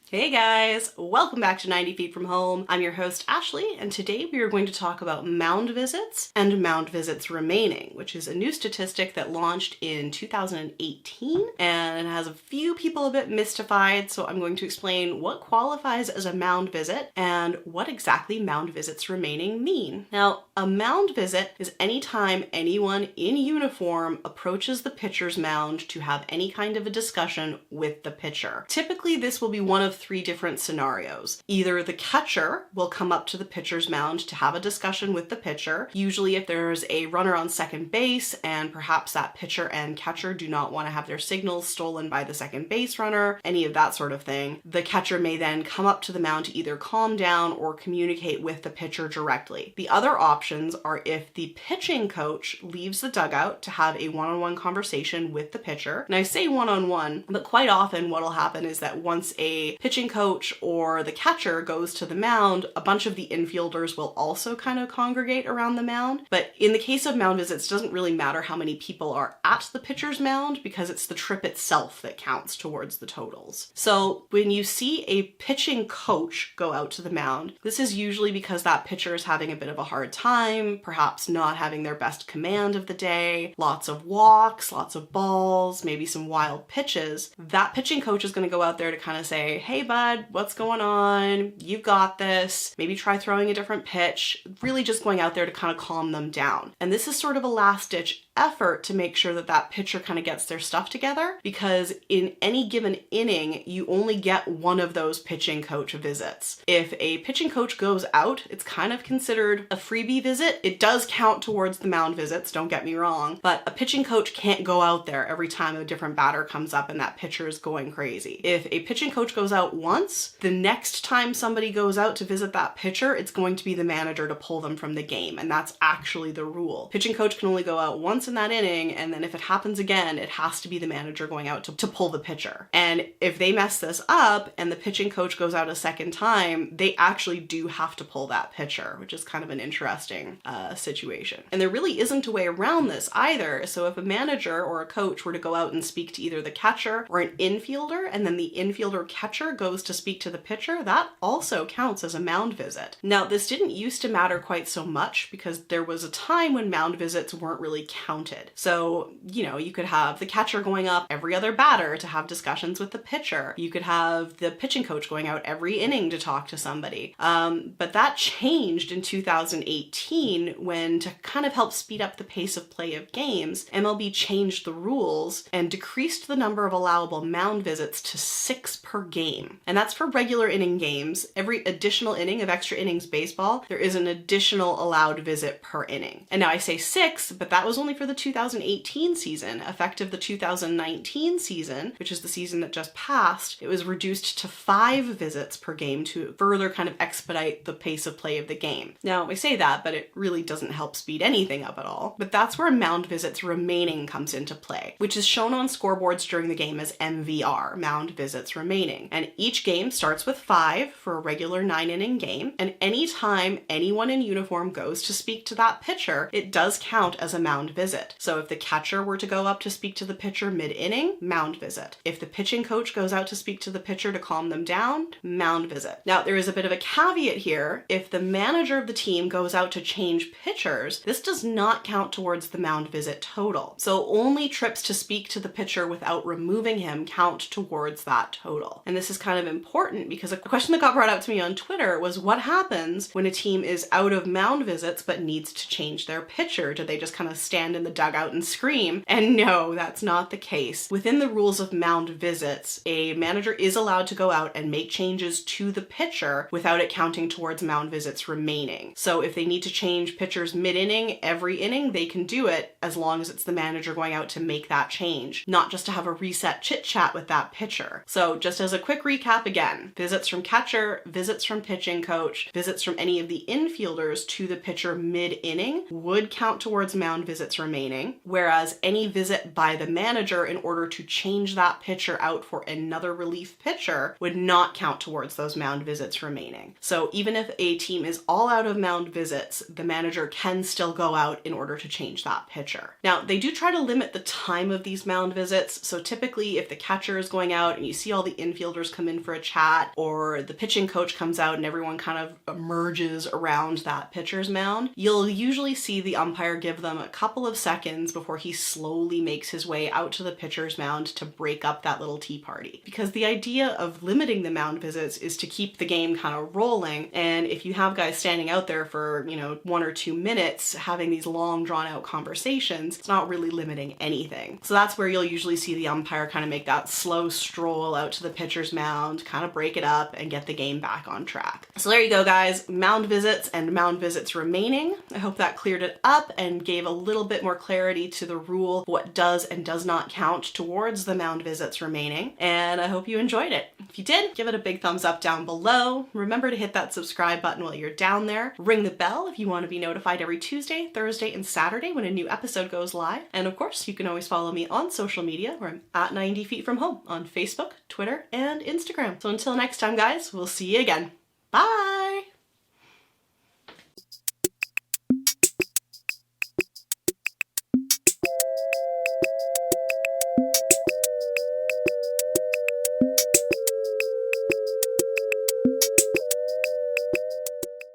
Hey guys, welcome back to 90 Feet from Home. I'm your host Ashley, and today we are going to talk about mound visits and mound visits remaining, which is a new statistic that launched in 2018 and has a few people a bit mystified, so I'm going to explain what qualifies as a mound visit and what exactly mound visits remaining mean. Now, a mound visit is any time anyone in uniform approaches the pitcher's mound to have any kind of a discussion with the pitcher. Typically, this will be one of three different scenarios. Either the catcher will come up to the pitcher's mound to have a discussion with the pitcher, usually if there's a runner on second base and perhaps that pitcher and catcher do not want to have their signals stolen by the second base runner, any of that sort of thing. The catcher may then come up to the mound to either calm down or communicate with the pitcher directly. The other options are if the pitching coach leaves the dugout to have a one-on-one conversation with the pitcher. And I say one-on-one, but quite often what'll happen is that once a pitching coach or the catcher goes to the mound, a bunch of the infielders will also kind of congregate around the mound. But in the case of mound visits, it doesn't really matter how many people are at the pitcher's mound because it's the trip itself that counts towards the totals. So when you see a pitching coach go out to the mound, this is usually because that pitcher is having a bit of a hard time, perhaps not having their best command of the day, lots of walks, lots of balls, maybe some wild pitches. That pitching coach is going to go out there to kind of say, hey bud, what's going on? You've got this. Maybe try throwing a different pitch. Really just going out there to kind of calm them down. And this is sort of a last-ditch effort to make sure that that pitcher kind of gets their stuff together, because in any given inning, you only get one of those pitching coach visits. If a pitching coach goes out, it's kind of considered a freebie visit. It does count towards the mound visits, don't get me wrong, but a pitching coach can't go out there every time a different batter comes up and that pitcher is going crazy. If a pitching coach goes out once, the next time somebody goes out to visit that pitcher, it's going to be the manager to pull them from the game, and that's actually the rule. Pitching coach can only go out once in that inning, and then if it happens again, it has to be the manager going out to pull the pitcher. And if they mess this up and the pitching coach goes out a second time, they actually do have to pull that pitcher, which is kind of an interesting situation. And there really isn't a way around this either. So if a manager or a coach were to go out and speak to either the catcher or an infielder, and then the infielder catcher goes to speak to the pitcher, that also counts as a mound visit. Now, this didn't used to matter quite so much because there was a time when mound visits weren't really counted. So, you could have the catcher going up every other batter to have discussions with the pitcher. You could have the pitching coach going out every inning to talk to somebody. But that changed in 2018 when, to kind of help speed up the pace of play of games, MLB changed the rules and decreased the number of allowable mound visits to 6 per game. And that's for regular inning games. Every additional inning of extra innings baseball, there is an additional allowed visit per inning. And now I say 6, but that was only for the 2018 season. Effective the 2019 season, which is the season that just passed, it was reduced to 5 visits per game to further kind of expedite the pace of play of the game. Now, I say that, but it really doesn't help speed anything up at all. But that's where mound visits remaining comes into play, which is shown on scoreboards during the game as MVR, mound visits remaining. And each game starts with 5 for a regular 9-inning game, and anytime anyone in uniform goes to speak to that pitcher, it does count as a mound visit. So if the catcher were to go up to speak to the pitcher mid-inning, mound visit. If the pitching coach goes out to speak to the pitcher to calm them down, mound visit. Now, there is a bit of a caveat here. If the manager of the team goes out to change pitchers, this does not count towards the mound visit total. So only trips to speak to the pitcher without removing him count towards that total. And this is kind of important because a question that got brought up to me on Twitter was, what happens when a team is out of mound visits but needs to change their pitcher? Do they just kind of stand in the dugout and scream? And no, that's not the case. Within the rules of mound visits, a manager is allowed to go out and make changes to the pitcher without it counting towards mound visits remaining. So if they need to change pitchers mid-inning, every inning, they can do it as long as it's the manager going out to make that change, not just to have a reset chit-chat with that pitcher. So just as a quick recap, recap again, visits from catcher, visits from pitching coach, visits from any of the infielders to the pitcher mid-inning would count towards mound visits remaining, whereas any visit by the manager in order to change that pitcher out for another relief pitcher would not count towards those mound visits remaining. So even if a team is all out of mound visits, the manager can still go out in order to change that pitcher. Now, they do try to limit the time of these mound visits, so typically if the catcher is going out and you see all the infielders come in for a chat, or the pitching coach comes out and everyone kind of emerges around that pitcher's mound, you'll usually see the umpire give them a couple of seconds before he slowly makes his way out to the pitcher's mound to break up that little tea party. Because the idea of limiting the mound visits is to keep the game kind of rolling, and if you have guys standing out there for, 1 or 2 minutes having these long drawn out conversations, it's not really limiting anything. So that's where you'll usually see the umpire kind of make that slow stroll out to the pitcher's mound, kind of break it up and get the game back on track. So there you go, guys. Mound visits and mound visits remaining. I hope that cleared it up and gave a little bit more clarity to the rule, what does and does not count towards the mound visits remaining. And I hope you enjoyed it. If you did, give it a big thumbs up down below. Remember to hit that subscribe button while you're down there. Ring the bell if you want to be notified every Tuesday, Thursday, and Saturday when a new episode goes live. And of course, you can always follow me on social media where I'm at 90 Feet From Home on Facebook, Twitter, and Instagram. So until next time, guys, we'll see you again. Bye!